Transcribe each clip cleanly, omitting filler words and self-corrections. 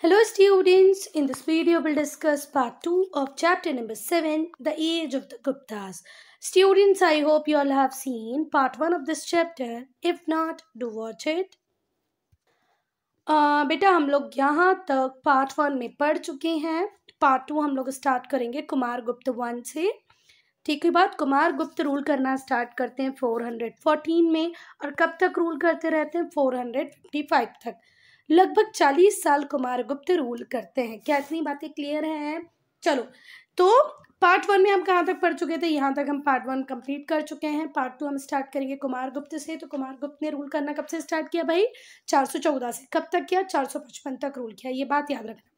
Hello students, in this video we'll discuss part 2 of chapter number 7, The Age of the Guptas. Students, I hope you all have seen part 1 of this chapter. If not, do watch it. बेटा हम लोग यहाँ तक part 1 में पढ़ चुके हैं. Part 2 हम लोग स्टार्ट करेंगे कुमार गुप्त 1 से. ठीक है बात. कुमार गुप्त रूल करना स्टार्ट करते हैं 414 में और कब तक रूल करते रहते हैं 455 तक. लगभग 40 साल कुमार गुप्त रूल करते हैं. क्या इतनी बातें क्लियर हैं? चलो, तो पार्ट 1 में हम कहाँ तक पढ़ चुके थे? यहाँ तक हम पार्ट 1 कंप्लीट कर चुके हैं. पार्ट 2 हम स्टार्ट करेंगे कुमार गुप्त से. तो कुमार गुप्त ने रूल करना कब से स्टार्ट किया भाई? 414 से. कब तक किया? 455 तक रूल किया. ये बात याद रखना.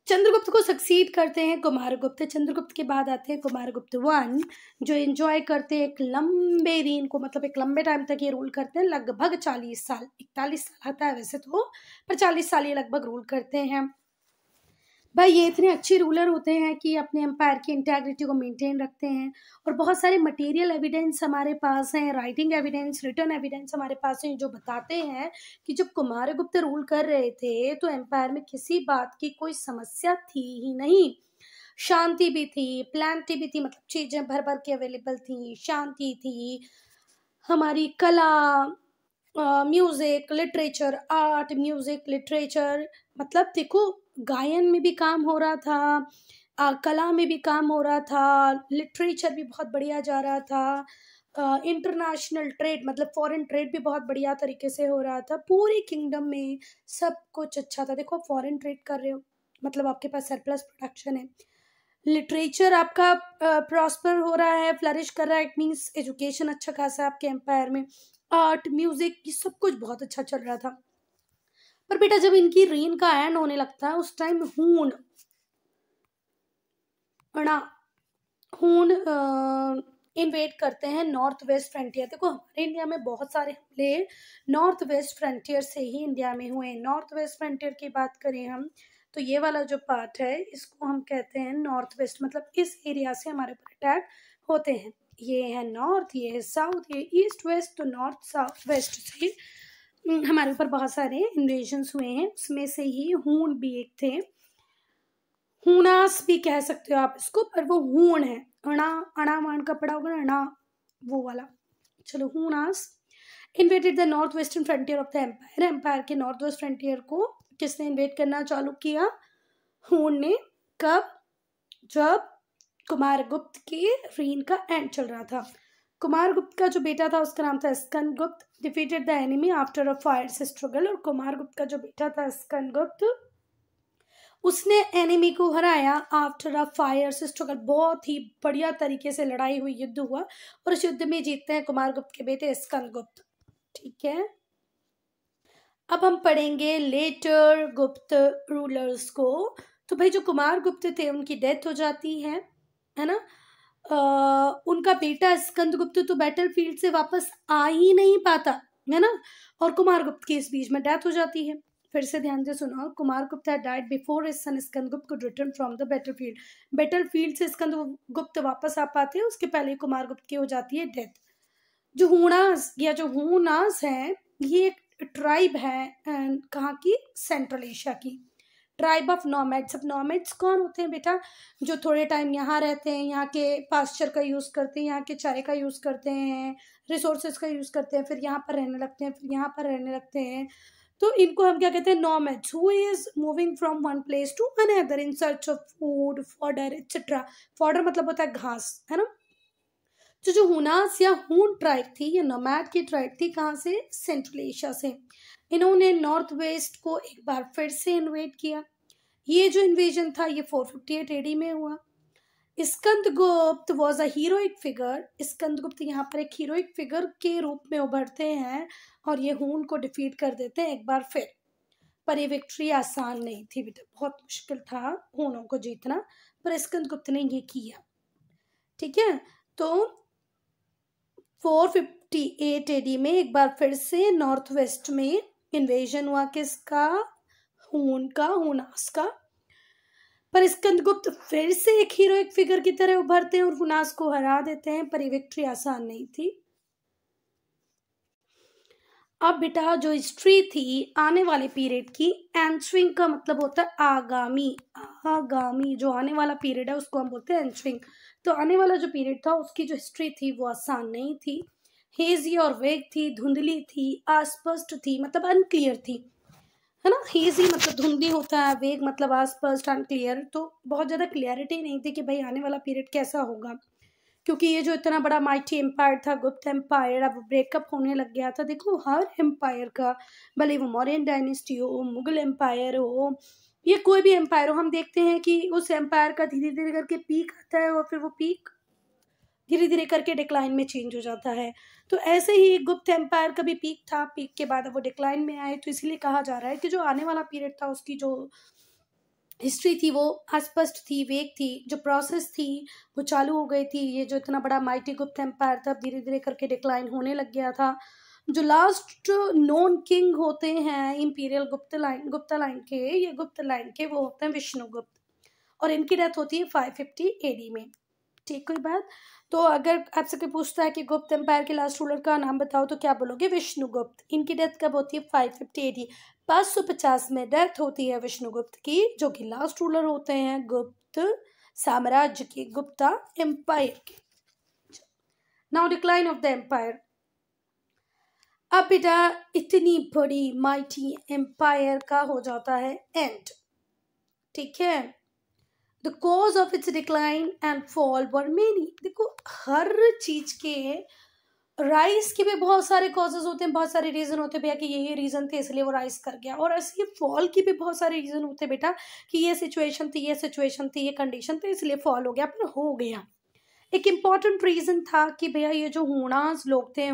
चंद्रगुप्त को सक्सीड करते हैं कुमार गुप्त. चंद्रगुप्त के बाद आते हैं कुमार गुप्त 1, जो एंजॉय करते हैं एक लंबे दिन को, मतलब एक लंबे टाइम तक ये रूल करते हैं. लगभग 40 साल, 41 साल आता है वैसे तो, पर 40 साल ये लगभग रूल करते हैं. भाई ये इतने अच्छे रूलर होते हैं कि अपने एम्पायर की इंटेग्रिटी को मेंटेन रखते हैं. और बहुत सारे मटेरियल एविडेंस हमारे पास हैं, राइटिंग एविडेंस, रिटर्न एविडेंस हमारे पास हैं, जो बताते हैं कि जब कुमारगुप्त रूल कर रहे थे तो एम्पायर में किसी बात की कोई समस्या थी ही नहीं. शांति भी थी, प्लानिटी भी थी, मतलब चीजें भर भर के अवेलेबल थी, शांति थी. हमारी कला, music, literature, art, music, literature, मतलब देखो गायन में भी काम हो रहा था, कला में भी काम हो रहा था, लिटरेचर भी बहुत बढ़िया जा रहा था, इंटरनेशनल ट्रेड मतलब फॉरेन ट्रेड भी बहुत बढ़िया तरीके से हो रहा था. पूरे किंगडम में सब कुछ अच्छा था. देखो फॉरेन ट्रेड कर रहे हो मतलब आपके पास सरप्लस प्रोडक्शन है. लिटरेचर आपका प्रॉस्पर हो रहा है, फ्लरिश कर रहा है. इट मीन्स एजुकेशन अच्छा खासा आपके एम्पायर में. आर्ट, म्यूजिक, ये सब कुछ बहुत अच्छा चल रहा था. पर बेटा जब इनकी रेन का एंड होने लगता है उस टाइम हून इन्वेट करते हैं नॉर्थ वेस्ट फ्रंटियर. देखो हमारे इंडिया में बहुत सारे हमले नॉर्थ वेस्ट फ्रंटियर से ही इंडिया में हुए. नॉर्थ वेस्ट फ्रंटियर की बात करें हम तो ये वाला जो पार्ट है इसको हम कहते हैं नॉर्थ वेस्ट, मतलब इस एरिया से हमारे ऊपर अटैक होते हैं. ये है नॉर्थ, ये है साउथ, ये ईस्ट वेस्ट. तो नॉर्थ साउथ वेस्ट से हमारे ऊपर बहुत सारे इन्वेजन्स हुए हैं. उसमें से ही हून भी एक थे. हूनास भी कह सकते हो आप इसको, पर वो हून है. अणा मान का पड़ा होगा अणा, वो वाला. चलो, Hunas invaded the north western frontier of the empire. Empire के नॉर्थ वेस्ट फ्रंटियर को किसने इन्वेट करना चालू किया? हून ने. कब? जब कुमारगुप्त के रेन का एंड चल रहा था. कुमारगुप्त का जो बेटा था उसका नाम था Skandagupta. Defeated the enemy after a fierce struggle. और कुमारगुप्त का जो बेटा था स्कंदगुप्त, उसने एनिमी को हराया आफ्टर अ फायर्स स्ट्रगल. बहुत ही बढ़िया तरीके से लड़ाई हुई, युद्ध हुआ और उस युद्ध में जीतते हैं कुमारगुप्त के बेटे स्कंदगुप्त. ठीक है. अब हम पढ़ेंगे लेटर गुप्त रूलर्स को. तो भाई जो कुमारगुप्त थे उनकी डेथ हो जाती है ना. उनका बेटा स्कंदगुप्त तो बैटलफील्ड से वापस आ ही नहीं पाता है ना. और कुमारगुप्त की इस बीच में डेथ हो जाती है. फिर से ध्यान से सुनो. Kumaragupta had died before his son Skandagupta could return from the battlefield. Battlefield से स्कंदगुप्त वापस आ पाते हैं उसके पहले कुमारगुप्त की हो जाती है डेथ. जो हूनास या जो हूनास है ये एक ट्राइब है कहाँ की? सेंट्रल एशिया की. Tribe of nomads. अब नॉमैड्स कौन होते हैं बेटा? जो थोड़े टाइम यहाँ रहते हैं, यहाँ के पास्चर का यूज़ करते हैं, यहाँ के चारे का यूज़ करते हैं, रिसोर्सेज का यूज़ करते हैं, फिर यहाँ पर रहने लगते हैं, फिर यहाँ पर रहने लगते हैं. तो इनको हम क्या कहते हैं? Nomads. Who is moving from one place to another in search of food, fodder etcetera. Fodder मतलब होता है घास, है ना. तो जो हुनास या हून ट्राइब थी, ये नोमैड की ट्राइब थी. कहाँ से? सेंट्रल एशिया से. इन्होंने नॉर्थ वेस्ट को एक बार फिर से इन्वेट किया. ये जो इन्वेजन था ये 458 एडी में हुआ. Skandagupta was a heroic figure. Skandagupta यहाँ पर एक हीरोइक फिगर के रूप में उभरते हैं और ये हून को डिफीट कर देते हैं एक बार फिर. पर ये विक्ट्री आसान नहीं थी बेटा, बहुत मुश्किल था हूनों को जीतना, पर स्कंदगुप्त ने ये किया. ठीक है. तो 458 एडी में एक बार फिर से नॉर्थ वेस्ट में इन्वेजन हुआ. किसका? हून का, हूनास का. पर स्कंदगुप्त फिर से एक हीरोइक फिगर की तरह उभरते हैं और हुनास को हरा देते हैं, पर ये विक्ट्री आसान नहीं थी. अब बेटा जो हिस्ट्री थी आने वाले पीरियड की, एंस्विंग का मतलब होता है आगामी। आगामी जो आने वाला पीरियड है उसको हम बोलते हैं एंस्विंग। तो आने वाला जो पीरियड था उसकी जो हिस्ट्री थी वो आसान नहीं थी, हेजी और वेग थी, धुंधली थी, अस्पष्ट थी, मतलब अनक्लियर थी, है ना। हेजी मतलब धुंधली होता है, वेग मतलब अस्पष्ट अनक्लियर, तो बहुत ज़्यादा क्लियरिटी नहीं थी कि भाई आने वाला पीरियड कैसा होगा, क्योंकि ये जो इतना बड़ा माइटी एम्पायर था गुप्त एम्पायर, अब ब्रेकअप होने लग गया था। देखो हर एम्पायर का, भले वो मौर्यन डायनेस्टी हो, मुगल एम्पायर हो, ये कोई भी एम्पायर हो, हम देखते हैं कि उस एम्पायर का धीरे धीरे करके पीक आता है और फिर वो पीक धीरे धीरे करके डिक्लाइन में चेंज हो जाता है। तो ऐसे ही गुप्त एम्पायर का भी पीक था, पीक के बाद अब वो डिक्लाइन में आए, तो इसलिए कहा जा रहा है कि जो आने वाला पीरियड था उसकी जो हिस्ट्री थी वो अस्पष्ट थी, वेग थी, जो प्रोसेस थी वो चालू हो गई थी। ये जो इतना बड़ा माइटी गुप्त एम्पायर था धीरे धीरे करके डिक्लाइन होने लग गया था। जो लास्ट नोन किंग होते हैं इंपीरियल गुप्ता लाइन के, ये गुप्त लाइन के वो होते हैं विष्णुगुप्त, और इनकी डेथ होती है 550 एडी में। ठीक, कोई बात। तो अगर आपसे कोई पूछता है कि गुप्त एम्पायर के लास्ट रूलर का नाम बताओ तो क्या बोलोगे? विष्णुगुप्त। इनकी डेथ कब होती है? 550 एडी, 550 में डेथ होती है विष्णुगुप्त की, जो कि लास्ट रूलर होते हैं गुप्त साम्राज्य के, गुप्ता एम्पायर के। Now decline of the empire. अब बेटा इतनी बड़ी माइटी एम्पायर का हो जाता है एंड, ठीक है। The cause of its decline and fall were many. देखो हर चीज के राइज के भी बहुत सारे कॉजेज होते हैं, बहुत सारे रीजन होते हैं भैया कि ये रीजन थे इसलिए वो राइज कर गया, और ऐसे ही फॉल की भी बहुत सारे रीजन होते हैं बेटा कि ये सिचुएशन थी, ये सिचुएशन थी, ये कंडीशन थी इसलिए फॉल हो गया, पर हो गया। एक इम्पॉर्टेंट रीजन था कि भैया ये जो हूणास लोग थे,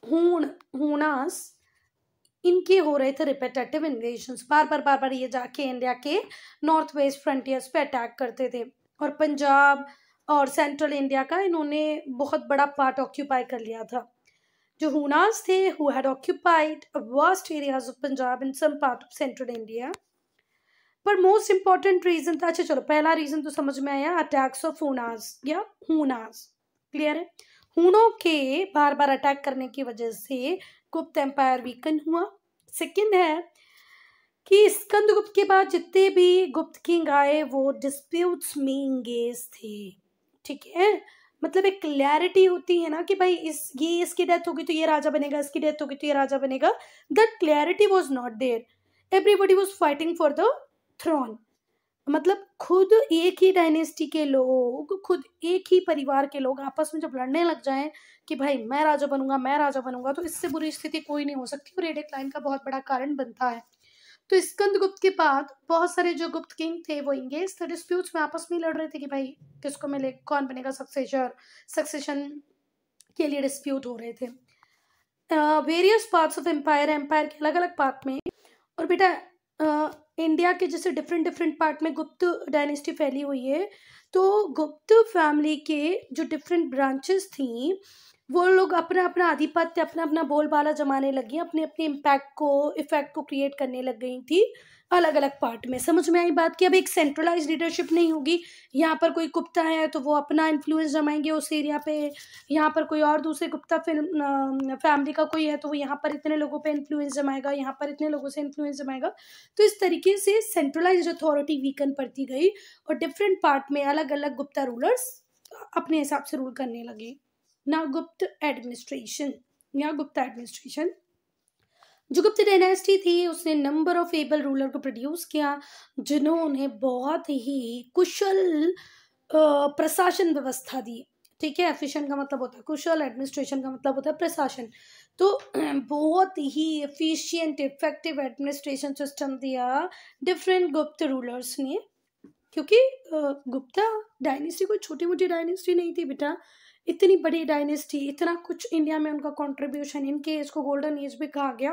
हूणास, इनके हो रहे थे रिपीटेटिव इन्वेजन्स, बार बार ये जाके इंडिया के नॉर्थ वेस्ट फ्रंटियर्स पे अटैक करते थे, और पंजाब और सेंट्रल इंडिया का इन्होंने बहुत बड़ा पार्ट ऑक्यूपाई कर लिया था। जो हुनास थे who had occupied vast areas of Punjab in some part of central India. पर मोस्ट इंपॉर्टेंट रीजन था, अच्छा चलो पहला रीजन तो समझ में आया, अटैक्स ऑफ हुनास या हुनास, क्लियर है। हूणों के बार बार अटैक करने की वजह से गुप्त एम्पायर वीकन हुआ। सेकंड है कि स्कंदगुप्त के बाद जितने भी गुप्त किंग आए वो डिस्प्यूट्स में इंगेज थे, ठीक है। मतलब एक क्लैरिटी होती है ना कि भाई ये इसकी डेथ होगी तो ये राजा बनेगा, इसकी डेथ होगी तो ये राजा बनेगा, that clarity was not there, everybody was fighting for the throne. मतलब खुद एक ही डायनेस्टी के लोग, खुद एक ही परिवार के लोग आपस में जब लड़ने लग जाएं कि भाई मैं राजा बनूंगा, मैं राजा बनूंगा, तो इससे बुरी स्थिति कोई नहीं हो सकती, और ये डिक्लाइन का बहुत बड़ा कारण बनता है। तो स्कंदगुप्त के बाद बहुत सारे जो गुप्त किंग थे वो इंगेज थे डिस्प्यूट्स में, आपस में लड़ रहे थे कि भाई किसको मिले, कौन बनेगा सक्सेसर, सक्सेशन के लिए डिस्प्यूट हो रहे थे। Various parts of empire, empire के अलग अलग पार्ट में, और बेटा इंडिया के जैसे डिफरेंट डिफरेंट पार्ट में गुप्त डायनेस्टी फैली हुई है, तो गुप्त फैमिली के जो डिफरेंट ब्रांचेस थी वो लोग अपना अपना आधिपत्य, अपना अपना बोलबाला जमाने लगी, अपने अपने इफेक्ट को क्रिएट करने लग गई थी अलग अलग पार्ट में। समझ में आई बात कि अब एक सेंट्रलाइज लीडरशिप नहीं होगी, यहाँ पर कोई गुप्ता है तो वो अपना इन्फ्लुएंस जमाएंगे उस एरिया पे, यहाँ पर कोई और दूसरे गुप्ता फैमिली का कोई है तो वो यहाँ पर इतने लोगों पे इन्फ्लुएंस जमाएगा, यहाँ पर इतने लोगों से इन्फ्लुएंस जमाएगा। तो इस तरीके से सेंट्रलाइज्ड अथॉरिटी वीकन पड़ती गई और डिफरेंट पार्ट में अलग अलग गुप्ता रूलर्स अपने हिसाब से रूल करने लगे। ना गुप्त एडमिनिस्ट्रेशन या गुप्ता एडमिनिस्ट्रेशन, जो गुप्त डायनेस्टी थी उसने नंबर ऑफ एबल रूलर को प्रोड्यूस किया जिन्होंने बहुत ही कुशल प्रशासन व्यवस्था दी, ठीक है। एफिशिएंट का मतलब होता है कुशल, एडमिनिस्ट्रेशन का मतलब होता है प्रशासन, तो बहुत ही एफिशिएंट इफेक्टिव एडमिनिस्ट्रेशन सिस्टम दिया डिफरेंट गुप्त रूलर्स ने, क्योंकि गुप्ता डायनेस्टी कोई छोटी मोटी डायनेस्टी नहीं थी बेटा, इतनी बड़ी डायनेस्टी, इतना कुछ इंडिया में उनका कंट्रीब्यूशन, इनके इसको गोल्डन एज भी कहा गया।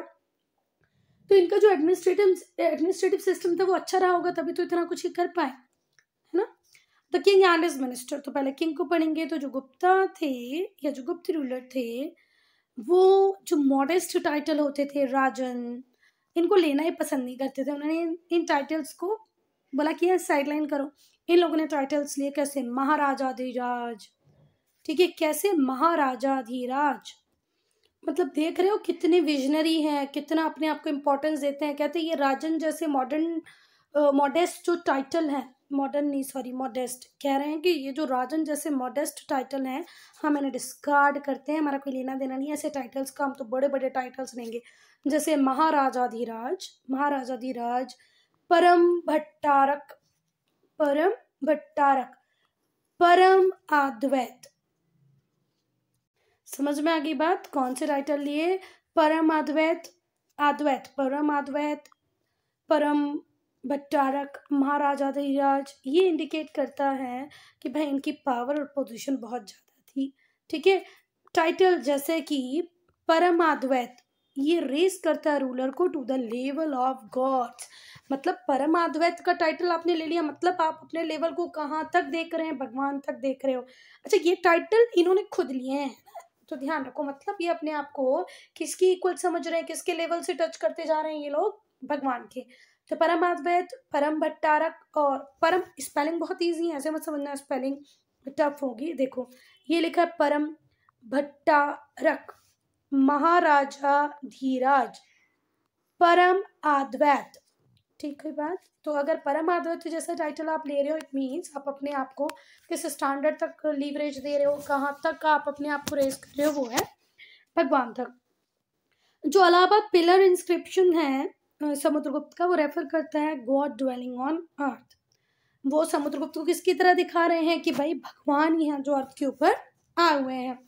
तो इनका जो एडमिनिस्ट्रेटिव सिस्टम था वो अच्छा रहा होगा तभी तो इतना कुछ ही कर पाए, है ना। The king and his minister, तो पहले किंग को पढ़ेंगे। तो जो गुप्ता थे या जो गुप्त रूलर थे वो जो मॉडेस्ट टाइटल होते थे, राजन, इनको लेना ही पसंद नहीं करते थे। उन्होंने इन टाइटल्स को बोला कि साइडलाइन करो। इन लोगों ने टाइटल्स लिए कैसे, महाराजा धीराज, ठीक है, कैसे? महाराजाधिराज। मतलब देख रहे हो कितने विजनरी हैं, कितना अपने आप को इम्पोर्टेंस देते हैं। कहते हैं ये राजन जैसे मॉडर्न मॉडेस्ट जो टाइटल है, मॉडर्न नहीं सॉरी मॉडेस्ट, कह रहे हैं कि ये जो राजन जैसे मॉडेस्ट टाइटल हैं हम इन्हें डिस्कार्ड करते हैं, हमारा कोई लेना देना नहीं है ऐसे टाइटल्स का, हम तो बड़े बड़े टाइटल्स लेंगे। जैसे महाराजाधिराज, महाराजाधिराज, परम भट्टारक, परम भट्टारक, परम अद्वैत। समझ में आ गई बात? कौन से टाइटल लिए? परम अद्वैत, अद्वैत, परम अद्वैत, परम भट्टारक, महाराजाधिराज। ये इंडिकेट करता है कि भाई इनकी पावर और पोजीशन बहुत ज्यादा थी। ठीक है, टाइटल जैसे कि परम अद्वैत, ये रेस करता है रूलर को to the level of gods. मतलब परम अद्वैत का टाइटल आपने ले लिया, मतलब आप अपने लेवल को कहाँ तक देख रहे हैं? भगवान तक देख रहे हो। अच्छा, ये टाइटल इन्होंने खुद लिए हैं, तो ध्यान रखो, मतलब ये अपने आप को किसकी इक्वल समझ रहे हैं, किसके लेवल से टच करते जा रहे हैं ये लोग? भगवान के। तो परम अद्वैत, परम भट्टारक और परम, स्पेलिंग बहुत इजी है, ऐसे मत समझना स्पेलिंग टफ होगी। देखो ये लिखा है परम भट्टारक, महाराजा धीराज, परम अद्वैत। ठीक है बात? तो अगर परम अद्वैत जैसा टाइटल आप ले रहे हो, इट मीन्स आप अपने आप को किस स्टैंडर्ड तक लीवरेज दे रहे हो, कहाँ तक आप अपने आप को रेस कर रहे हो, वो है भगवान तक। जो इलाहाबाद पिलर इंस्क्रिप्शन है समुद्रगुप्त का, वो रेफर करता है गॉड ड्वेलिंग ऑन अर्थ। वो समुद्रगुप्त को किसकी तरह दिखा रहे हैं कि भाई भगवान ही हैं जो अर्थ के ऊपर आए हुए हैं।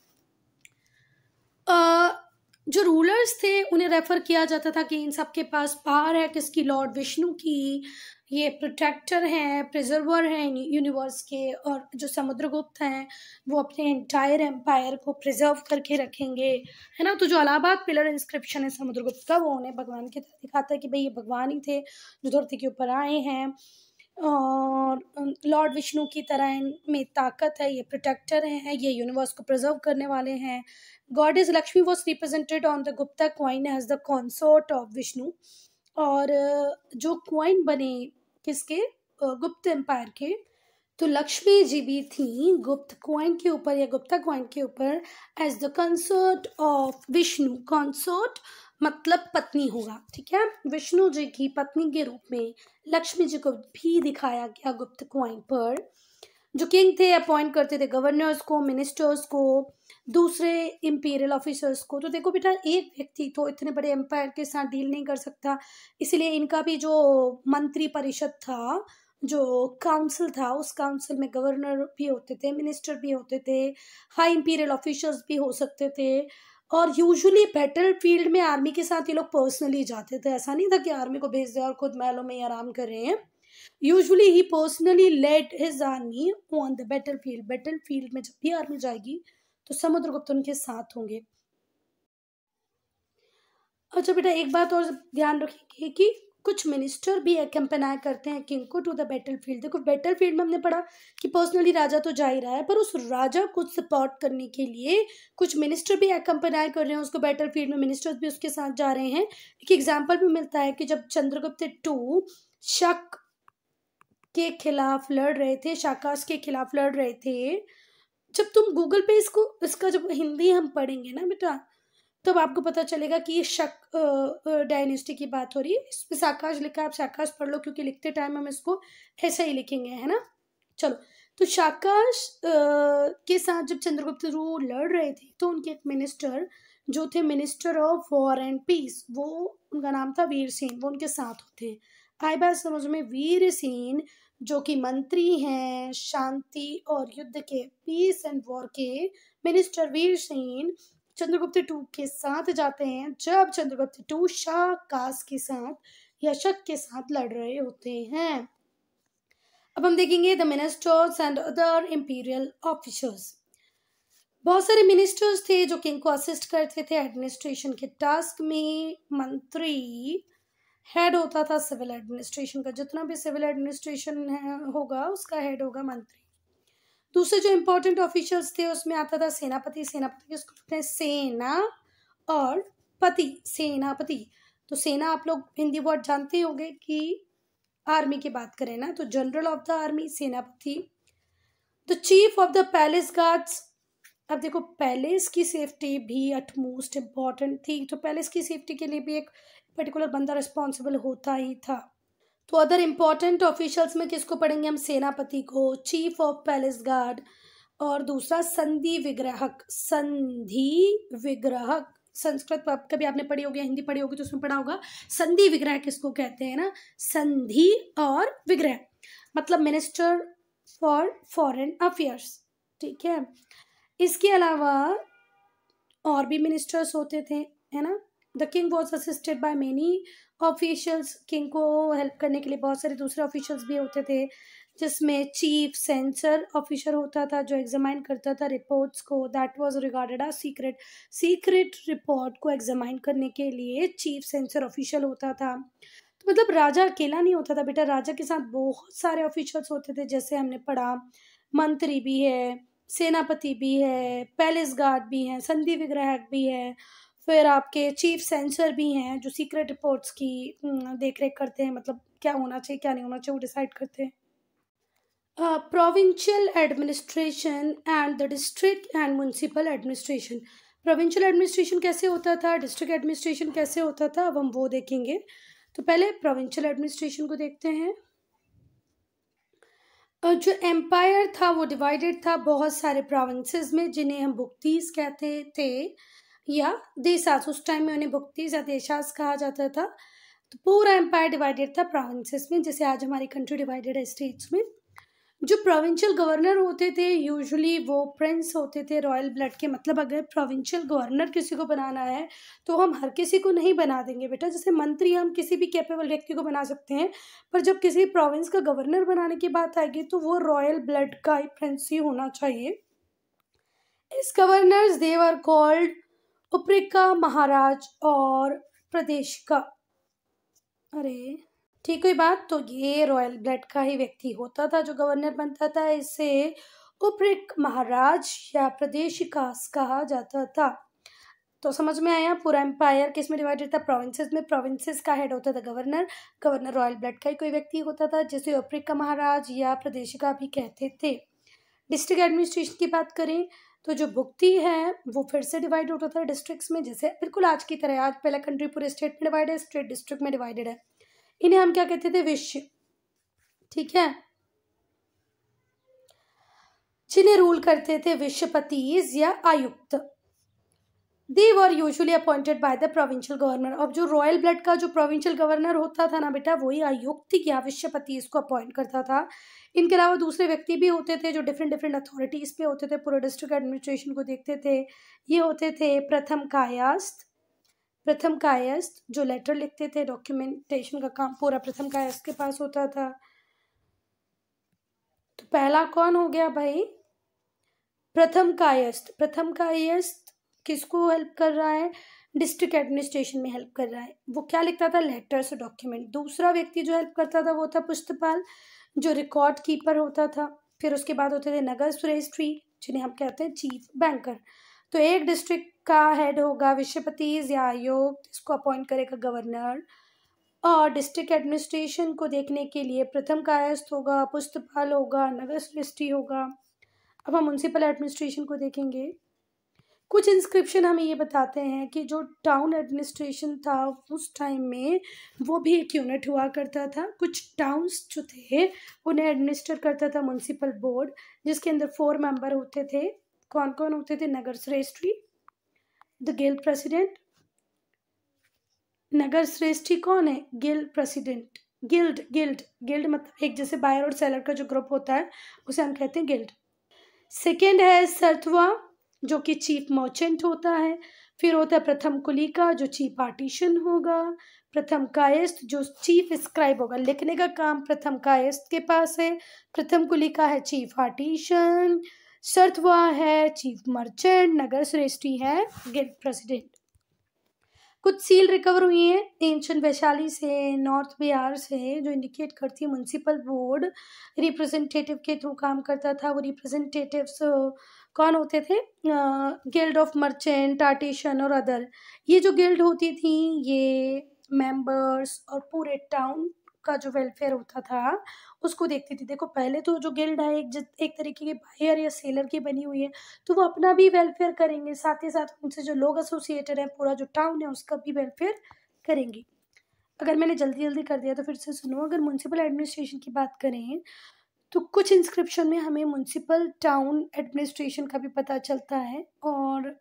जो रूलर्स थे उन्हें रेफर किया जाता था कि इन सब के पास पावर है किसकी? लॉर्ड विष्णु की। ये प्रोटेक्टर हैं, प्रिजर्वर हैं यूनिवर्स के, और जो समुद्रगुप्त हैं वो अपने एंटायर एम्पायर को प्रिजर्व करके रखेंगे, है ना। तो जो इलाहाबाद पिलर इंस्क्रिप्शन है समुद्रगुप्त का, वो उन्हें भगवान की तरह दिखाता है कि भाई ये भगवान ही थे जो धरती के ऊपर आए हैं, और लॉर्ड विष्णु की तरह इनमें ताकत है, ये प्रोटेक्टर हैं, ये यूनिवर्स को प्रिजर्व करने वाले हैं। Goddess Lakshmi was represented on the Gupta coin as the consort of Vishnu. और जो क्वाइन बने किसके? गुप्त एम्पायर के, तो लक्ष्मी जी भी थी गुप्त क्वाइन के ऊपर या गुप्ता क्वाइन के ऊपर as the consort of Vishnu. Consort मतलब पत्नी होगा, ठीक है। विष्णु जी की पत्नी के रूप में लक्ष्मी जी को भी दिखाया गया गुप्त क्वाइन पर। जो किंग थे अपॉइंट करते थे गवर्नर्स को, मिनिस्टर्स को, दूसरे इंपीरियल ऑफिसर्स को। तो देखो बेटा, एक व्यक्ति तो इतने बड़े एम्पायर के साथ डील नहीं कर सकता, इसलिए इनका भी जो मंत्री परिषद था, जो काउंसिल था, उस काउंसिल में गवर्नर भी होते थे, मिनिस्टर भी होते थे, हाई इंपीरियल ऑफिसर्स भी हो सकते थे। और यूजुअली बैटल फील्ड में आर्मी के साथ ये लोग पर्सनली जाते थे, ऐसा नहीं था कि आर्मी को भेज दिया और खुद महलों में ही आराम कर रहे हैं। Usually he personally led his army on the battlefield. Battlefield में जब भी आर्मी जाएगी तो समुद्रगुप्त उनके साथ होंगे। अच्छा बेटा, एक बात और ध्यान रखिए कि कुछ मिनिस्टर भी एकम्पनाय करते हैं किंग को टू द बैटलफील्ड। देखो बैटलफील्ड में हमने पढ़ा कि पर्सनली राजा तो जा ही रहा है, पर उस राजा को सपोर्ट करने के लिए कुछ मिनिस्टर भी एकम्पनाय कर रहे हैं उसको बैटलफील्ड में, मिनिस्टर्स भी उसके साथ जा रहे हैं। एक एग्जाम्पल भी मिलता है कि जब चंद्रगुप्त टू शक के खिलाफ लड़ रहे थे, शाकास के खिलाफ लड़ रहे थे। जब तुम गूगल पे इसका जब हिंदी हम पढ़ेंगे ना बेटा, तब आपको पता चलेगा कि ये शक डायनेस्टी की बात हो रही है। इसमें शाकाश लिखा है, आप शाकाश पढ़ लो, क्योंकि लिखते टाइम हम इसको ऐसे ही लिखेंगे, है ना। चलो, तो शाकाश के साथ जब चंद्रगुप्त लड़ रहे थे तो उनके एक मिनिस्टर जो थे, minister of war and peace, वो उनका नाम था वीरसेन, वो उनके साथ होते हैं। आई बात समझ में? वीरसेन जो कि मंत्री हैं शांति और युद्ध के, पीस एंड वॉर के मिनिस्टर वीरसेन चंद्रगुप्त टू के साथ जाते हैं जब चंद्रगुप्त टू शाकास के साथ या शक के साथ लड़ रहे होते हैं। अब हम देखेंगे the ministers and other imperial officers. बहुत सारे मिनिस्टर्स थे जो किंग को असिस्ट करते थे एडमिनिस्ट्रेशन के टास्क में। मंत्री हेड होता था सिविल एडमिनिस्ट्रेशन का, जितना भी सिविल एडमिनिस्ट्रेशन होगा उसका हेड होगा मंत्री। दूसरे जो इंपॉर्टेंट ऑफिशियल्स थे उसमें आता था सेनापति। सेनापति किसको कहते हैं? सेना और पति, सेनापति। तो सेना आप लोग हिंदी वर्ड जानते होंगे कि आर्मी की बात करें ना, तो जनरल ऑफ द आर्मी सेनापति। The chief of the palace guards, अब देखो पैलेस की सेफ्टी भी अटमोस्ट इम्पॉर्टेंट थी, तो पैलेस की सेफ्टी के लिए भी एक पर्टिकुलर बंदा रिस्पॉन्सिबल होता ही था। तो अदर इम्पॉर्टेंट ऑफिशियल्स में किसको पढ़ेंगे हम? सेनापति को, चीफ ऑफ पैलेस गार्ड, और दूसरा संधि विग्राहक। संधि विग्राहक संस्कृत कभी आपने पढ़ी होगी, हिंदी पढ़ी होगी तो उसमें पढ़ा होगा। संधि विग्रह किसको कहते हैं ना? संधि और विग्रह मतलब मिनिस्टर फॉर फॉरेन अफेयर्स, ठीक है। इसके अलावा और भी मिनिस्टर्स होते थे, है ना। The king was assisted by many officials. King को हेल्प करने के लिए बहुत सारे दूसरे ऑफिशियल्स भी होते थे, जिसमें चीफ सेंसर ऑफिसर होता था जो एग्जामाइन करता था रिपोर्ट्स को। That was regarded a secret. Secret report को एग्जामाइन करने के लिए चीफ सेंसर ऑफिशियल होता था। तो मतलब राजा अकेला नहीं होता था बेटा, राजा के साथ बहुत सारे ऑफिशियल्स होते थे, जैसे हमने पढ़ा मंत्री भी है, सेनापति भी है, पैलेस गार्ड भी हैं, संधि विग्राहक भी है, फिर आपके चीफ सेंसर भी हैं जो सीक्रेट रिपोर्ट्स की देख रेख करते हैं, मतलब क्या होना चाहिए क्या नहीं होना चाहिए वो डिसाइड करते हैं। Provincial administration and the district and municipal administration. Provincial administration कैसे होता था, डिस्ट्रिक्ट एडमिनिस्ट्रेशन कैसे होता था, अब हम वो देखेंगे। तो पहले प्रोविंशियल एडमिनिस्ट्रेशन को देखते हैं। जो एम्पायर था वो डिवाइडेड था बहुत सारे प्रोविंसेस में, जिन्हें हम भुक्तीस कहते थे या देशास। उस टाइम में उन्हें भुक्तीस या देशास कहा जाता था। तो पूरा एम्पायर डिवाइडेड था प्रोविंसेस में, जैसे आज हमारी कंट्री डिवाइडेड है स्टेट्स में। जो प्रोविंशियल गवर्नर होते थे यूजुअली वो प्रिंस होते थे, रॉयल ब्लड के। मतलब अगर प्रोविंशियल गवर्नर किसी को बनाना है तो हम हर किसी को नहीं बना देंगे बेटा। जैसे मंत्री हम किसी भी कैपेबल व्यक्ति को बना सकते हैं, पर जब किसी प्रोविंस का गवर्नर बनाने की बात आएगी तो वो रॉयल ब्लड का ही प्रिंस ही होना चाहिए। इस गवर्नर्स दे वर कॉल्ड उपरिका, महाराज और प्रदेश का। अरे ठीक हुई बात। तो ये रॉयल ब्लड का ही व्यक्ति होता था जो गवर्नर बनता था। इसे उपरिक, महाराज या प्रदेशिकास कहा जाता था। तो समझ में आया, पूरा एम्पायर किस में डिवाइडेड था? प्रोविंसेस में। प्रोविंसेस का हेड होता था गवर्नर। गवर्नर रॉयल ब्लड का ही कोई व्यक्ति होता था, जिसे उपरिक का, महाराज या प्रदेशिका भी कहते थे। डिस्ट्रिक्ट एडमिनिस्ट्रेशन की बात करें तो जो भुक्ति है वो फिर से डिवाइड होता था डिस्ट्रिक्ट्स में, जैसे बिल्कुल आज की तरह। आज पहला कंट्री पूरे स्टेट में डिवाइड है, स्टेट डिस्ट्रिक्ट में डिवाइडेड है। इन्हें हम क्या कहते थे? विश्व, ठीक है। जिन्हें रूल करते थे विश्वपतिज या आयुक्त। They were usually appointed by the provincial governor. अब जो रॉयल ब्लड का जो प्रोविंशियल गवर्नर होता था ना बेटा, वही आयुक्त या विश्वपति इसको अपॉइंट करता था। इनके अलावा दूसरे व्यक्ति भी होते थे जो डिफरेंट डिफरेंट अथॉरिटीज पे होते थे, पूरे डिस्ट्रिक्ट एडमिनिस्ट्रेशन को देखते थे। ये होते थे प्रथम कायस्थ। प्रथम कायस्थ जो लेटर लिखते थे, डॉक्यूमेंटेशन का काम पूरा प्रथम कायस्थ के पास होता था। तो पहला कौन हो गया भाई? प्रथम कायस्थ। प्रथम कायस्थ किसको हेल्प कर रहा है? डिस्ट्रिक्ट एडमिनिस्ट्रेशन में हेल्प कर रहा है। वो क्या लिखता था? Letters, document. दूसरा व्यक्ति जो हेल्प करता था वो था पुस्तपाल, जो रिकॉर्ड कीपर होता था। फिर उसके बाद होते थे नगर श्रेष्ठी, जिन्हें हम कहते हैं चीफ बैंकर। तो एक डिस्ट्रिक्ट का हेड होगा विश्वपति या आयुक्त, इसको अपॉइंट करेगा गवर्नर। और डिस्ट्रिक्ट एडमिनिस्ट्रेशन को देखने के लिए प्रथम कायस्थ होगा, पुस्तपाल होगा, नगर श्रेष्ठी होगा। अब हम म्युनिसिपल एडमिनिस्ट्रेशन को देखेंगे। कुछ इंस्क्रिप्शन हमें ये बताते हैं कि जो टाउन एडमिनिस्ट्रेशन था उस टाइम में वो भी एक यूनिट हुआ करता था। कुछ टाउन्स जो थे उन्हें एडमिनिस्टर करता था म्युनिसिपल बोर्ड, जिसके अंदर 4 मेंबर होते थे। कौन कौन होते थे? नगर श्रेष्ठी, द गिल्ड प्रेसिडेंट। नगर श्रेष्ठी कौन है? Guild president. Guild guild guild मतलब एक जैसे बायर और सेलर का जो ग्रुप होता है उसे हम कहते हैं गिल्ड। सेकेंड है सरथवा, जो कि चीफ मर्चेंट होता है। फिर होता है प्रथम कुलिका, जो चीफ आर्टिशन होगा। प्रथम कायस्थ, जो चीफ स्क्राइब होगा, लिखने का काम प्रथम कायस्थ के पास है। प्रथम कुलिका है चीफ आर्टिशन। सरथवा है चीफ मर्चेंट। नगर श्रेष्ठी है गिल्ड प्रेसिडेंट। कुछ सील रिकवर हुई हैं एंशिएंट वैशाली से, नॉर्थ बिहार से, जो इंडिकेट करती है म्युनिसिपल बोर्ड रिप्रेजेंटेटिव के थ्रू काम करता था। वो रिप्रेजेंटेटिव्स कौन होते थे? गिल्ड ऑफ मर्चेंट, आर्टिशन और अदर। ये जो गिल्ड होती थी ये मेंबर्स और पूरे टाउन का जो वेलफेयर होता था उसको देखती थी। देखो पहले तो जो गिल्ड है एक तरीके की बायर या सेलर की बनी हुई है, तो वो अपना भी वेलफेयर करेंगे, साथ ही साथ उनसे जो लोग एसोसिएटेड हैं, पूरा जो टाउन है उसका भी वेलफेयर करेंगे। अगर मैंने जल्दी जल्दी कर दिया तो फिर से सुनो। अगर म्युनिसिपल एडमिनिस्ट्रेशन की बात करें तो कुछ इंस्क्रिप्शन में हमें म्युनिसिपल टाउन एडमिनिस्ट्रेशन का भी पता चलता है, और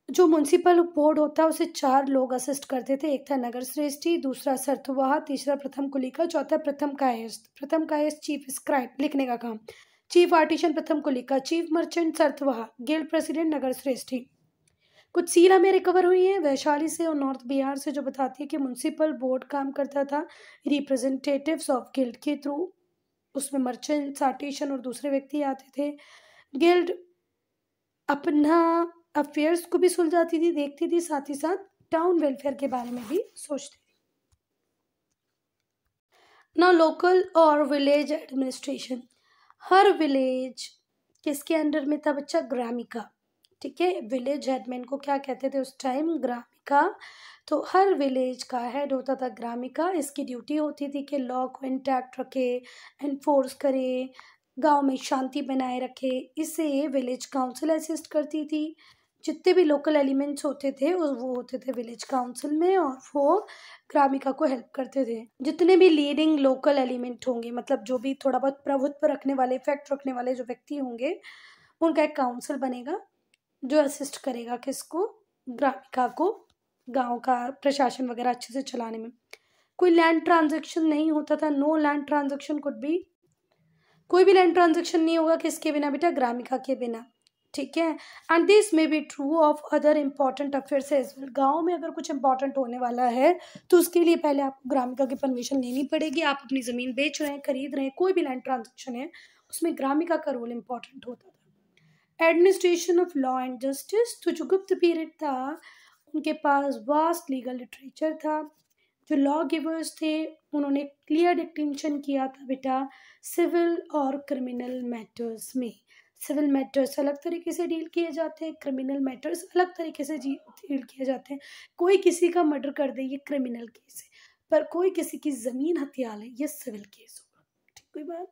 जो म्युनिसिपल बोर्ड होता है उसे 4 लोग असिस्ट करते थे। एक था नगर श्रेष्ठी, दूसरा सरथवाह, तीसरा प्रथम कुलिका, चौथा प्रथम कायस्थ। प्रथम कायस्थ चीफ स्क्राइब लिखने का काम, चीफ आर्टिशन प्रथम कुलिका, चीफ मर्चेंट सरथवाह, गिल्ड प्रेसिडेंट नगर श्रेष्ठी। कुछ सील हमें रिकवर हुई है वैशाली से और नॉर्थ बिहार से, जो बताती है कि म्युनिसिपल बोर्ड काम करता था रिप्रेजेंटेटिव्स ऑफ गिल्ड के थ्रू। उसमें मर्चेंट, आर्टिशन और दूसरे व्यक्ति आते थे। गिल्ड अपना अफेयर्स को भी सुलझाती थी, देखती थी, साथ ही साथ टाउन वेलफेयर के बारे में भी सोचती थी। ना लोकल और विलेज एडमिनिस्ट्रेशन, हर विलेज किसके अंडर में था बच्चा? ग्रामिका। ठीक है, विलेज हेडमैन को क्या कहते थे उस टाइम? ग्रामिका। तो हर विलेज का हेड होता था ग्रामिका। इसकी ड्यूटी होती थी कि लॉ को इंटैक्ट रखे, एनफोर्स करे, गांव में शांति बनाए रखे। इसे विलेज काउंसिल असिस्ट करती थी। जितने भी लोकल एलिमेंट्स होते थे वो होते थे विलेज काउंसिल में, और वो ग्रामिका को हेल्प करते थे। जितने भी लीडिंग लोकल एलिमेंट होंगे, मतलब जो भी थोड़ा बहुत प्रभुत्व रखने वाले, इफेक्ट रखने वाले जो व्यक्ति होंगे, उनका एक काउंसिल बनेगा जो असिस्ट करेगा किसको? ग्रामिका को, गांव का प्रशासन वगैरह अच्छे से चलाने में। कोई लैंड ट्रांजैक्शन नहीं होता था, no land transaction could be. कोई भी लैंड ट्रांजैक्शन नहीं होगा किसके बिना बेटा? ग्रामिका के बिना। ठीक है, and this may be true of other important affairs as well. गाँव में अगर कुछ इंपॉर्टेंट होने वाला है तो उसके लिए पहले आपको ग्रामिका की परमिशन लेनी पड़ेगी। आप अपनी ज़मीन बेच रहे हैं, खरीद रहे हैं, कोई भी लैंड ट्रांजेक्शन है, उसमें ग्रामिका का रोल इंपॉर्टेंट होता था। Administration of law and justice, तो जो गुप्त पीरियड था उनके पास वास्ट लीगल लिटरेचर था। जो लॉ गिवर्स थे उन्होंने क्लियर डिस्टिंक्शन किया था बेटा सिविल और क्रिमिनल मैटर्स में। सिविल मैटर्स अलग तरीके से डील किए जाते हैं, क्रिमिनल मैटर्स अलग तरीके से डील किए जाते हैं। कोई किसी का मर्डर कर दे ये क्रिमिनल केस है, पर कोई किसी की ज़मीन हथिया ले ये सिविल केस होगा। ठीक, कोई बात?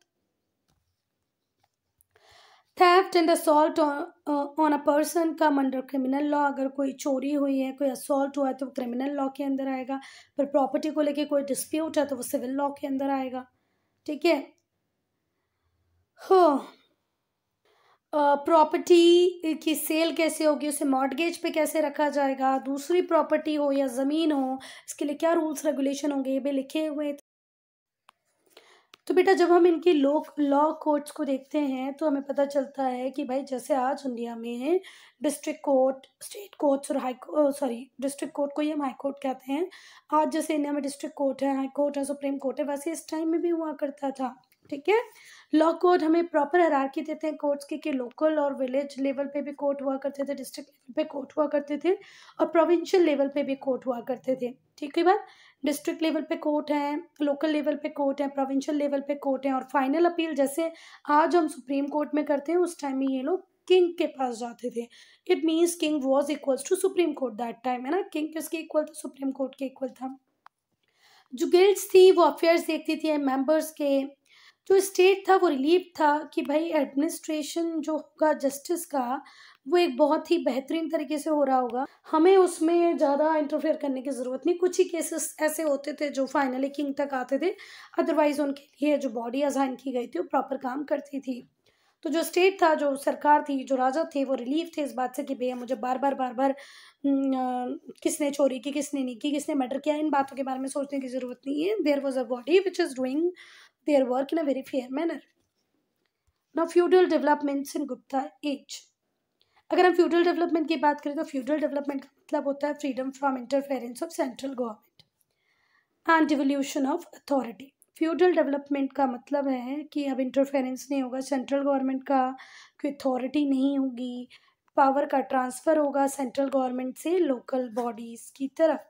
Theft and assault on a person come under criminal law. अगर कोई चोरी हुई है, कोई असॉल्ट हुआ है तो वो क्रिमिनल लॉ के अंदर आएगा। पर प्रॉपर्टी को लेके कोई डिस्प्यूट है तो वो सिविल लॉ के अंदर आएगा। ठीक है, हाँ। प्रॉपर्टी की सेल कैसे होगी, उसे मॉर्टगेज पे कैसे रखा जाएगा, दूसरी प्रॉपर्टी हो या ज़मीन हो, इसके लिए क्या रूल्स रेगुलेशन होंगे, ये भी लिखे हुए थे। तो बेटा जब हम इनकी लॉ कोर्ट्स को देखते हैं तो हमें पता चलता है कि भाई जैसे आज इंडिया में डिस्ट्रिक्ट कोर्ट, स्टेट कोर्ट्स और डिस्ट्रिक्ट कोर्ट को ही हम हाई कोर्ट कहते हैं। आज जैसे इंडिया में डिस्ट्रिक्ट कोर्ट है, हाई कोर्ट है, सुप्रीम कोर्ट है, वैसे इस टाइम में भी हुआ करता था। ठीक है, लॉ कोर्ट हमें प्रॉपर हायरार्की देते हैं कोर्ट्स की, कि लोकल और विलेज लेवल पे भी कोर्ट हुआ करते थे, डिस्ट्रिक्ट लेवल पे कोर्ट हुआ करते थे, और प्रोविंशियल लेवल पे भी कोर्ट हुआ करते थे। ठीक है बात? डिस्ट्रिक्ट लेवल पे कोर्ट है, लोकल लेवल पे कोर्ट है, प्रोविंशियल लेवल पे कोर्ट है, और फाइनल अपील जैसे आज हम सुप्रीम कोर्ट में करते हैं उस टाइम में ये लोग किंग के पास जाते थे। It means king was equals to supreme court that time, है ना। किंग किसके इक्वल था? सुप्रीम कोर्ट के इक्वल था। जो गिल्ड्स थी वो अफेयर्स देखती थी मेंबर्स के। जो स्टेट था वो रिलीफ था कि भाई एडमिनिस्ट्रेशन जो होगा जस्टिस का वो एक बहुत ही बेहतरीन तरीके से हो रहा होगा, हमें उसमें ज़्यादा इंटरफेयर करने की ज़रूरत नहीं। कुछ ही केसेस ऐसे होते थे जो फाइनली किंग तक आते थे, अदरवाइज उनके लिए जो बॉडी असाइन की गई थी वो प्रॉपर काम करती थी। तो जो स्टेट था, जो सरकार थी, जो राजा थे, वो रिलीफ थे इस बात से कि भैया मुझे बार बार किसने चोरी की, किसने नहीं की, किसने मर्डर किया, इन बातों के बारे में सोचने की ज़रूरत नहीं है। There was a body which is doing their work in a very fair manner. Now feudal developments in Gupta age. अगर हम फ्यूडल डेवलपमेंट की बात करें तो फ्यूडल डेवलपमेंट का मतलब होता है freedom from interference of central government and devolution of authority. Feudal development का मतलब है कि अब इंटरफेरेंस नहीं होगा सेंट्रल गवर्नमेंट का, कोई अथॉरिटी नहीं होगी, पावर का ट्रांसफ़र होगा सेंट्रल गवर्नमेंट से लोकल बॉडीज़ की तरफ।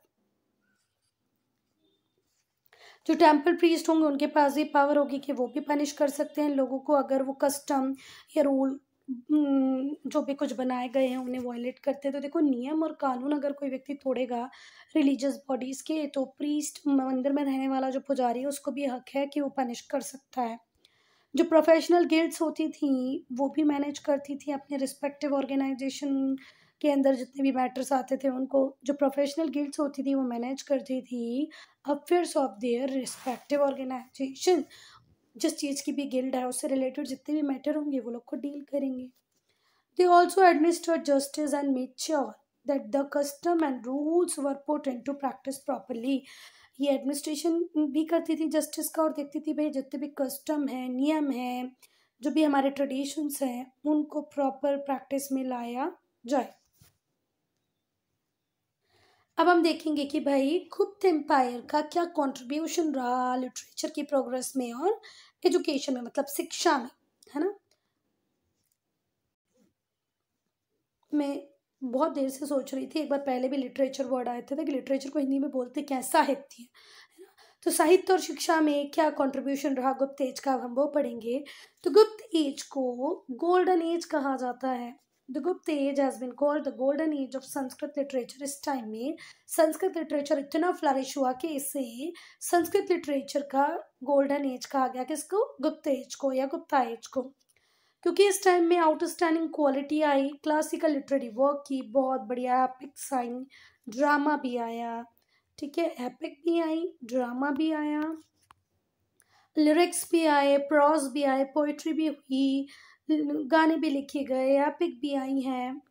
जो टेम्पल प्रीस्ट होंगे उनके पास भी पावर होगी कि वो भी पनिश कर सकते हैं लोगों को अगर वो कस्टम या रूल जो भी कुछ बनाए गए हैं उन्हें वायलेट करते हैं। तो देखो, नियम और कानून अगर कोई व्यक्ति तोड़ेगा रिलीजियस बॉडीज़ के, तो प्रीस्ट, मंदिर में रहने वाला जो पुजारी है, उसको भी हक है कि वो पनिश कर सकता है। जो प्रोफेशनल गिल्ड्स होती थी वो भी मैनेज करती थी अपने रिस्पेक्टिव ऑर्गेनाइजेशन के अंदर जितने भी मैटर्स आते थे उनको। जो प्रोफेशनल गिल्ड्स होती थी वो मैनेज करती थी affairs of their respective organisation. जिस चीज़ की भी गिल्ड है उससे रिलेटेड जितने भी मैटर होंगे वो लोग को डील करेंगे। They also administered justice and made sure that the custom and rules were put into practice properly. ये एडमिनिस्ट्रेशन भी करती थी जस्टिस का और देखती थी भाई जितने भी कस्टम है, नियम है, जो भी हमारे ट्रेडिशंस हैं उनको प्रॉपर प्रैक्टिस में लाया जाए। अब हम देखेंगे कि भाई गुप्त एम्पायर का क्या कंट्रीब्यूशन रहा लिटरेचर की प्रोग्रेस में और एजुकेशन में, मतलब शिक्षा में, है ना। मैं बहुत देर से सोच रही थी, एक बार पहले भी लिटरेचर वर्ड आए थे कि लिटरेचर को हिंदी में बोलते क्या, साहित्य, है ना। तो साहित्य और शिक्षा में क्या कंट्रीब्यूशन रहा गुप्त एज का, हम वो पढ़ेंगे। तो गुप्त एज को गोल्डन एज कहा जाता है। The Gupta age has been called the golden age of Sanskrit literature. इस टाइम में संस्कृत लिटरेचर इतना फ्लरिश हुआ कि इसे संस्कृत लिटरेचर का गोल्डन एज कहा गया। किसको? गुप्त एज को या गुप्ता एज को। क्योंकि इस टाइम में आउटस्टैंडिंग क्वालिटी आई, क्लासिकल लिटरेरी वर्क की बहुत बढ़िया एपिक्स आई, ड्रामा भी आया, ठीक है, एपिक भी आई, ड्रामा भी आया, लिरिक्स भी आए, प्रोज भी आए, पोइट्री भी हुई, गाने भी लिखे गए, एपिक भी आई हैं।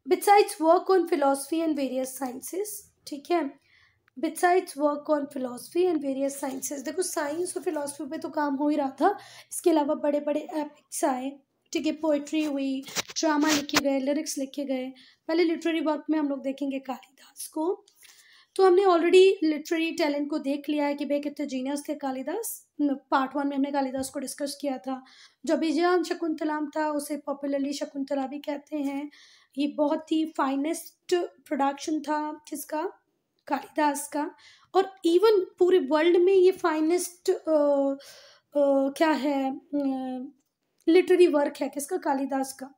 Besides work on philosophy and various sciences, ठीक है, besides work on philosophy and various sciences. देखो, साइंस और फिलोसफी पे तो काम हो ही रहा था, इसके अलावा बड़े बड़े एपिक्स आए, ठीक है, पोइट्री हुई, ड्रामा लिखे गए, लिरिक्स लिखे गए। पहले लिटरेरी वर्क में हम लोग देखेंगे कालिदास को। तो हमने ऑलरेडी लिटरेरी टैलेंट को देख लिया है कि भाई कितने जीनियस थे कालिदास। पार्ट 1 में हमने कालिदास को डिस्कस किया था। जो अभिज्ञान शकुंतलम था उसे पॉपुलरली शकुंतला भी कहते हैं। ये बहुत ही फाइनेस्ट प्रोडक्शन था किसका? कालिदास का। और इवन पूरे वर्ल्ड में ये फाइनेस्ट क्या है, लिटरेरी वर्क है किसका? कालिदास का।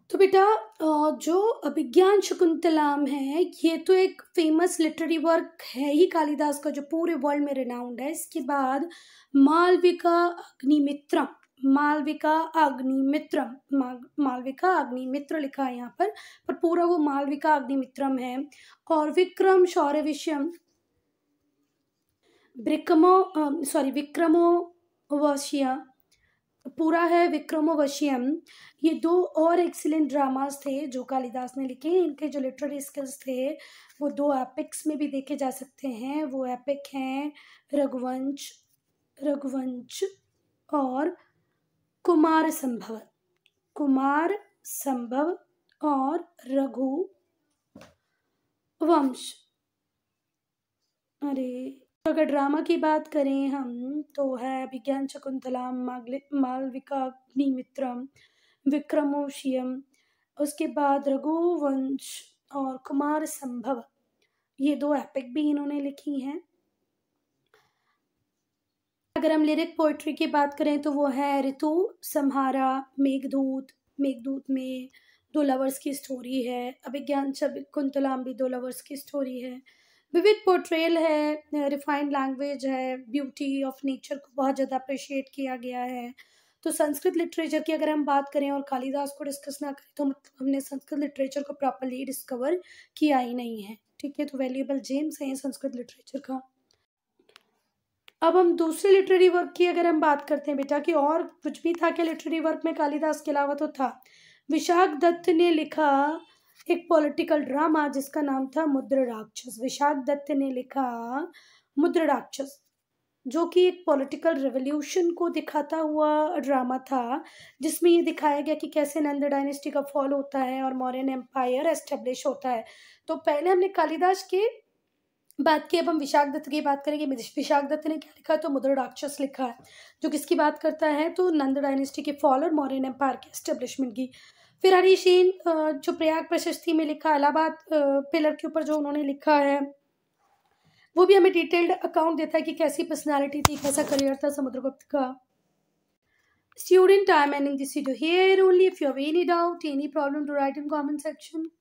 तो बेटा, जो अभिज्ञान शकुंतलम है ये तो एक फेमस लिटरेरी वर्क है ही कालिदास का, जो पूरे वर्ल्ड में रिनाउंड है। इसके बाद मालविका अग्निमित्रम, मालविका अग्निमित्रम, मालविका अग्निमित्र लिखा है यहाँ पर पूरा वो मालविका अग्निमित्रम है। और विक्रम शौर्यविषयम, विक्रमोवशिया पूरा है विक्रमोवशियम। ये 2 और एक्सीलेंट ड्रामास थे जो कालिदास ने लिखे। इनके जो लिटरेरी स्किल्स थे वो 2 एपिक्स में भी देखे जा सकते हैं। वो एपिक हैं रघुवंश और कुमार संभव, कुमार संभव और रघुवंश। अरे, अगर ड्रामा की बात करें हम तो है अभिज्ञान शकुंतलम, मालविका अग्निमित्रम, विक्रमोशियम, उसके बाद रघुवंश और कुमार संभव। ये 2 एपिक भी इन्होंने लिखी हैं। अगर हम लिरिक पोइट्री की बात करें तो वो है ऋतु संहारा, मेघदूत। मेघदूत में 2 लवर्स की स्टोरी है। अभिज्ञान शकुंतलम भी 2 लवर्स की स्टोरी है। विविध पोर्ट्रेयल है, रिफाइंड लैंग्वेज है, ब्यूटी ऑफ नेचर को बहुत ज़्यादा अप्रिशिएट किया गया है। तो संस्कृत लिटरेचर की अगर हम बात करें और कालिदास को डिस्कस ना करें तो मतलब हमने संस्कृत लिटरेचर को प्रॉपरली डिस्कवर किया ही नहीं है, ठीक है। तो वैल्यूएबल जेम्स हैं संस्कृत लिटरेचर का। अब हम दूसरे लिटरेरी वर्क की अगर हम बात करते हैं बेटा कि और कुछ भी था क्या लिटरेरी वर्क में कालिदास के अलावा, तो था विशाख दत्त ने लिखा एक पॉलिटिकल ड्रामा जिसका नाम था मुद्र राक्षस। विशाख दत्त ने लिखा मुद्र राक्षस, जो कि एक पॉलिटिकल रेवोल्यूशन को दिखाता हुआ ड्रामा था, जिसमें ये दिखाया गया कि कैसे नंद डायनेस्टी का फॉल होता है और मौर्यन एम्पायर एस्टेब्लिश होता है। तो पहले हमने कालिदास की बात की, अब हम विशाख दत्त की बात करेंगे। विशाख दत्त ने क्या लिखा है? तो मुद्र राक्षस लिखा है, जो किसकी बात करता है? तो नंद डायनेस्टी के फॉल और मौर्यन एम्पायर के एस्टेब्लिशमेंट की। फिर हरिसेन जो प्रयाग प्रशस्ति में लिखा, इलाहाबाद पिलर के ऊपर जो उन्होंने लिखा है, वो भी हमें डिटेल्ड अकाउंट देता है कि कैसी पर्सनालिटी थी, कैसा करियर था समुद्रगुप्त का। Student, I'm ending this video here only. If you have any doubt, any problem, to write in comment section.